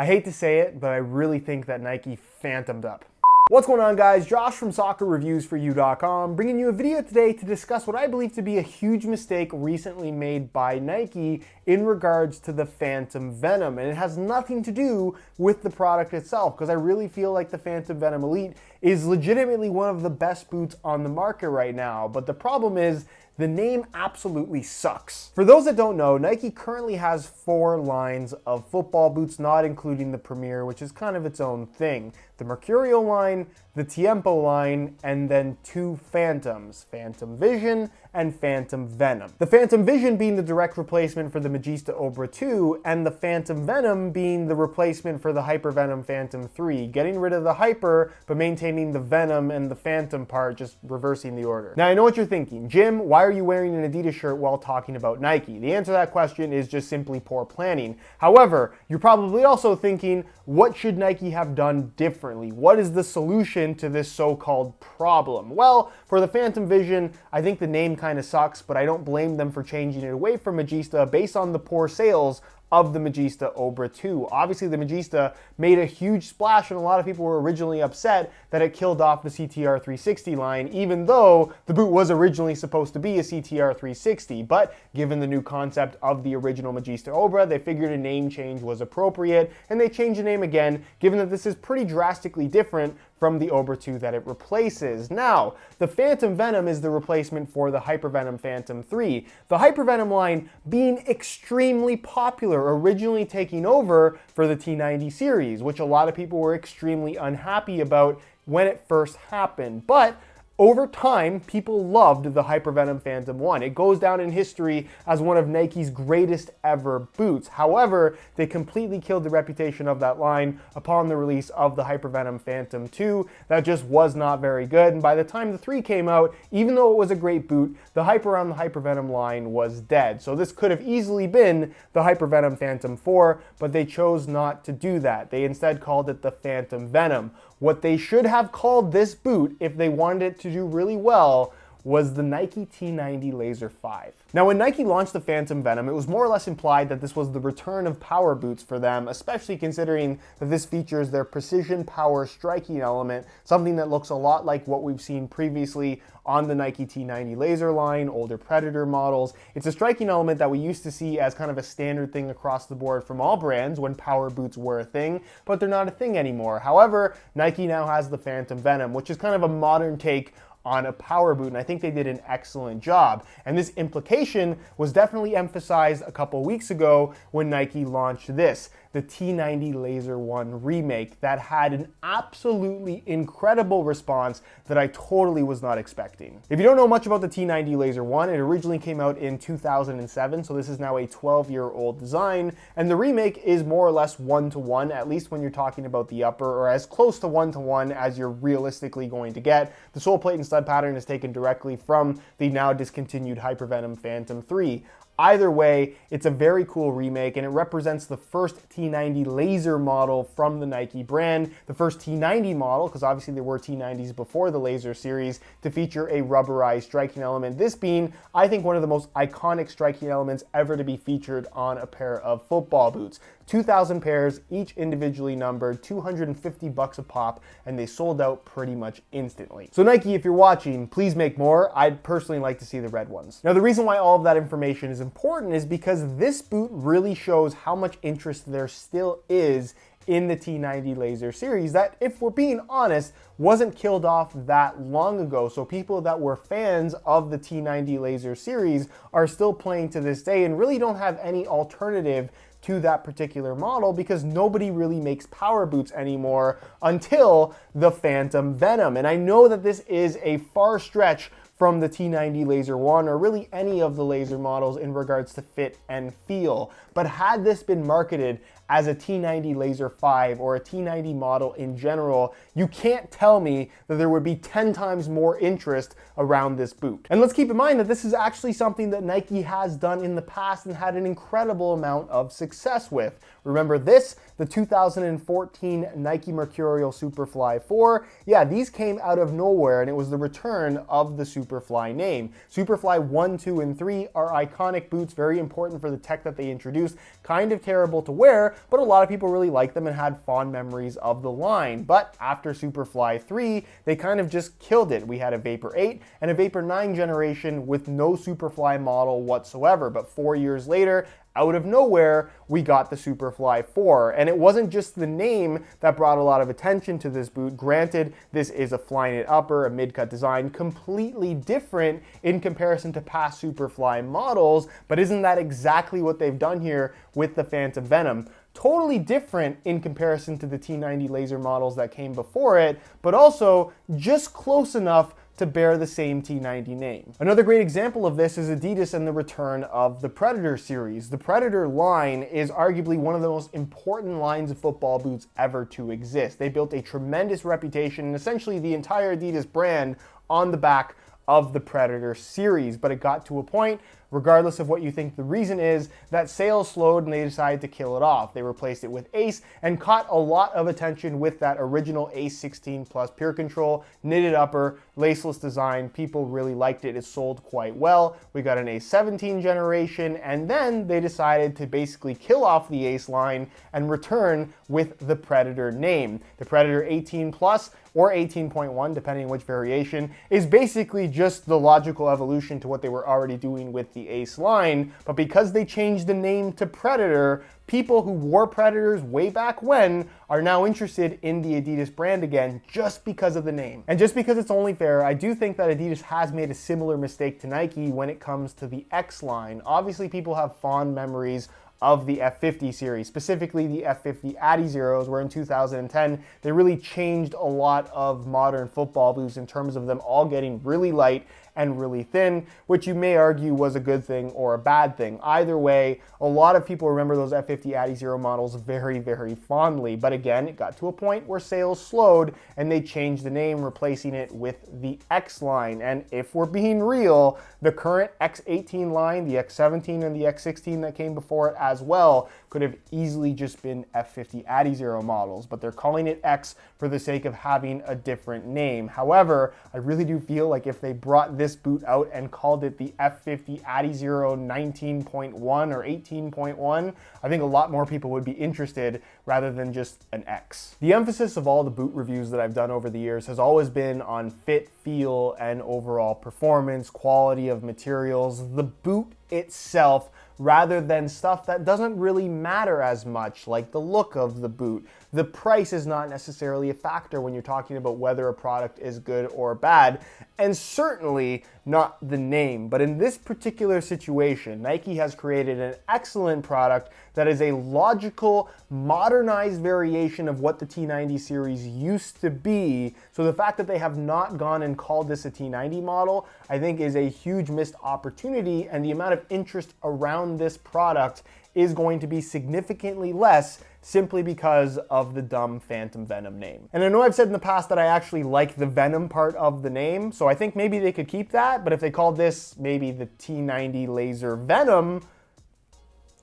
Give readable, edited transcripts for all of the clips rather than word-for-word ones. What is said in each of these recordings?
I hate to say it, but I really think that Nike phantomed up. What's going on, guys? Josh from SoccerReviewsForYou.com, bringing you a video today to discuss what I believe to be a huge mistake recently made by Nike in regards to the Phantom Venom. And it has nothing to do with the product itself, because I really feel like the Phantom Venom Elite is legitimately one of the best boots on the market right now. But the problem is, the name absolutely sucks. For those that don't know, Nike currently has 4 lines of football boots, not including the Premier, which is kind of its own thing. The Mercurial line, the Tiempo line, and then 2 Phantoms, Phantom Vision and Phantom Venom. The Phantom Vision being the direct replacement for the Magista Obra 2, and the Phantom Venom being the replacement for the Hyper Venom Phantom 3, getting rid of the Hyper, but maintaining the Venom and the Phantom part, just reversing the order. Now, I know what you're thinking. Jim, why are you wearing an Adidas shirt while talking about Nike? The answer to that question is just simply poor planning. However, you're probably also thinking, what should Nike have done differently? What is the solution to this so-called problem? Well, for the Phantom Vision, I think the name kind of sucks, but I don't blame them for changing it away from Magista based on the poor sales of the Magista Obra 2. Obviously, the Magista made a huge splash, and a lot of people were originally upset that it killed off the CTR 360 line, even though the boot was originally supposed to be a CTR 360. But given the new concept of the original Magista Obra, they figured a name change was appropriate, and they changed the name again, given that this is pretty drastically different from the Obra 2 that it replaces. Now, the Phantom Venom is the replacement for the Hyper Venom Phantom 3. The Hyper Venom line being extremely popular, originally taking over for the T90 series, which a lot of people were extremely unhappy about when it first happened. But over time, people loved the Hyper Venom Phantom 1. It goes down in history as one of Nike's greatest ever boots. However, they completely killed the reputation of that line upon the release of the Hyper Venom Phantom 2. That just was not very good. And by the time the 3 came out, even though it was a great boot, the hype around the Hyper Venom line was dead. So this could have easily been the Hyper Venom Phantom 4, but they chose not to do that. They instead called it the Phantom Venom. What they should have called this boot, if they wanted it to do really well, was the Nike T90 Laser 5. Now, when Nike launched the Phantom Venom, it was more or less implied that this was the return of power boots for them, especially considering that this features their precision power striking element, something that looks a lot like what we've seen previously on the Nike T90 Laser line, older Predator models. It's a striking element that we used to see as kind of a standard thing across the board from all brands when power boots were a thing, but they're not a thing anymore. However, Nike now has the Phantom Venom, which is kind of a modern take on a power boot, and I think they did an excellent job. And this implication was definitely emphasized a couple weeks ago when Nike launched this, the T90 Laser 1 remake, that had an absolutely incredible response that I totally was not expecting. If you don't know much about the T90 Laser 1, it originally came out in 2007, so this is now a 12-year-old design, and the remake is more or less one-to-one, at least when you're talking about the upper, or as close to one-to-one as you're realistically going to get. The sole plate and stud pattern is taken directly from the now discontinued Hyper Venom Phantom 3. Either way, it's a very cool remake, and it represents the first T90 Laser model from the Nike brand, the first T90 model, because obviously there were T90s before the Laser series, to feature a rubberized striking element. This being, I think, one of the most iconic striking elements ever to be featured on a pair of football boots. 2,000 pairs, each individually numbered, $250 a pop, and they sold out pretty much instantly. So Nike, if you're watching, please make more. I'd personally like to see the red ones. Now, the reason why all of that information is important is because this boot really shows how much interest there still is in the T90 Laser series that, if we're being honest, wasn't killed off that long ago. So people that were fans of the T90 Laser series are still playing to this day and really don't have any alternative to that particular model because nobody really makes power boots anymore until the Phantom Venom. And I know that this is a far stretch from the T90 Laser 1 or really any of the Laser models in regards to fit and feel. But had this been marketed as a T90 Laser 5 or a T90 model in general, you can't tell me that there would be 10 times more interest around this boot. And let's keep in mind that this is actually something that Nike has done in the past and had an incredible amount of success with. Remember this, the 2014 Nike Mercurial Superfly 4? Yeah, these came out of nowhere and it was the return of the Superfly Superfly name. Superfly 1, 2, and 3 are iconic boots, very important for the tech that they introduced. Kind of terrible to wear, but a lot of people really liked them and had fond memories of the line. But after Superfly 3, they kind of just killed it. We had a Vapor 8 and a Vapor 9 generation with no Superfly model whatsoever. But 4 years later, out of nowhere, we got the Superfly 4. And it wasn't just the name that brought a lot of attention to this boot. Granted, this is a Flyknit upper, a mid-cut design, completely different in comparison to past Superfly models, but isn't that exactly what they've done here with the Phantom Venom? Totally different in comparison to the T90 laser models that came before it, but also just close enough to bear the same T90 name. Another great example of this is Adidas and the return of the Predator series. The Predator line is arguably one of the most important lines of football boots ever to exist. They built a tremendous reputation and essentially the entire Adidas brand on the back of the Predator series, but it got to a point, regardless of what you think the reason is, that sales slowed and they decided to kill it off. They replaced it with Ace and caught a lot of attention with that original Ace 16 Plus Pure Control, knitted upper, laceless design. People really liked it. It sold quite well. We got an Ace 17 generation, and then they decided to basically kill off the Ace line and return with the Predator name. The Predator 18 Plus or 18.1, depending on which variation, is basically just the logical evolution to what they were already doing with the Ace line, but because they changed the name to Predator, people who wore Predators way back when are now interested in the Adidas brand again just because of the name. And just because it's only fair, I do think that Adidas has made a similar mistake to Nike when it comes to the X line. Obviously, people have fond memories of the F50 series, specifically the F50 Adizeros, where in 2010, they really changed a lot of modern football boots in terms of them all getting really light and really thin, which you may argue was a good thing or a bad thing. Either way, a lot of people remember those F50 Adizero models very, very fondly. But again, it got to a point where sales slowed and they changed the name, replacing it with the X line. And if we're being real, the current X18 line, the X17 and the X16 that came before it as well, could have easily just been F50 Adizero models, but they're calling it X for the sake of having a different name. However, I really do feel like if they brought this boot out and called it the F50 Adizero 19.1 or 18.1, I think a lot more people would be interested rather than just an X. The emphasis of all the boot reviews that I've done over the years has always been on fit, feel, and overall performance, quality of materials, the boot itself, rather than stuff that doesn't really matter as much, like the look of the boot. The price is not necessarily a factor when you're talking about whether a product is good or bad, and certainly not the name. But in this particular situation, Nike has created an excellent product that is a logical, modernized variation of what the T90 series used to be. So the fact that they have not gone and called this a T90 model, I think is a huge missed opportunity, and the amount of interest around this product is going to be significantly less simply because of the dumb Phantom Venom name. And I know I've said in the past that I actually like the Venom part of the name, so I think maybe they could keep that, but if they called this maybe the T90 Laser Venom,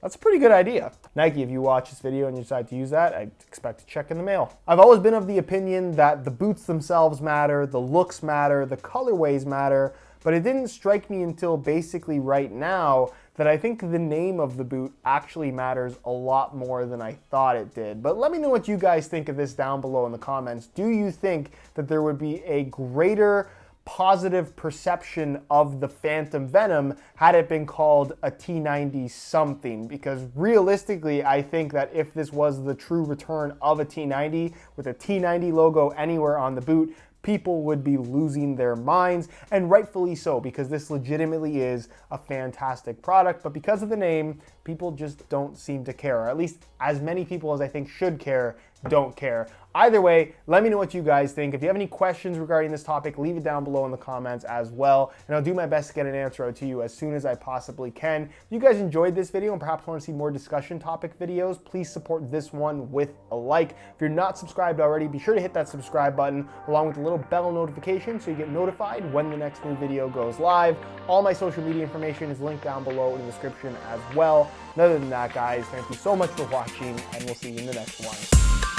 that's a pretty good idea. Nike, if you watch this video and you decide to use that, I expect a check in the mail. I've always been of the opinion that the boots themselves matter, the looks matter, the colorways matter, but it didn't strike me until basically right now that I think the name of the boot actually matters a lot more than I thought it did. But let me know what you guys think of this down below in the comments. Do you think that there would be a greater positive perception of the Phantom Venom had it been called a T90 something? Because realistically, I think that if this was the true return of a T90 with a T90 logo anywhere on the boot, people would be losing their minds, and rightfully so, because this legitimately is a fantastic product, but because of the name, people just don't seem to care, or at least as many people as I think should care don't care. Either way, let me know what you guys think. If you have any questions regarding this topic, leave it down below in the comments as well, and I'll do my best to get an answer out to you as soon as I possibly can. If you guys enjoyed this video and perhaps want to see more discussion topic videos, please support this one with a like. If you're not subscribed already, be sure to hit that subscribe button along with the little bell notification so you get notified when the next new video goes live. All my social media information is linked down below in the description as well. And other than that, guys, thank you so much for watching, and we'll see you in the next one.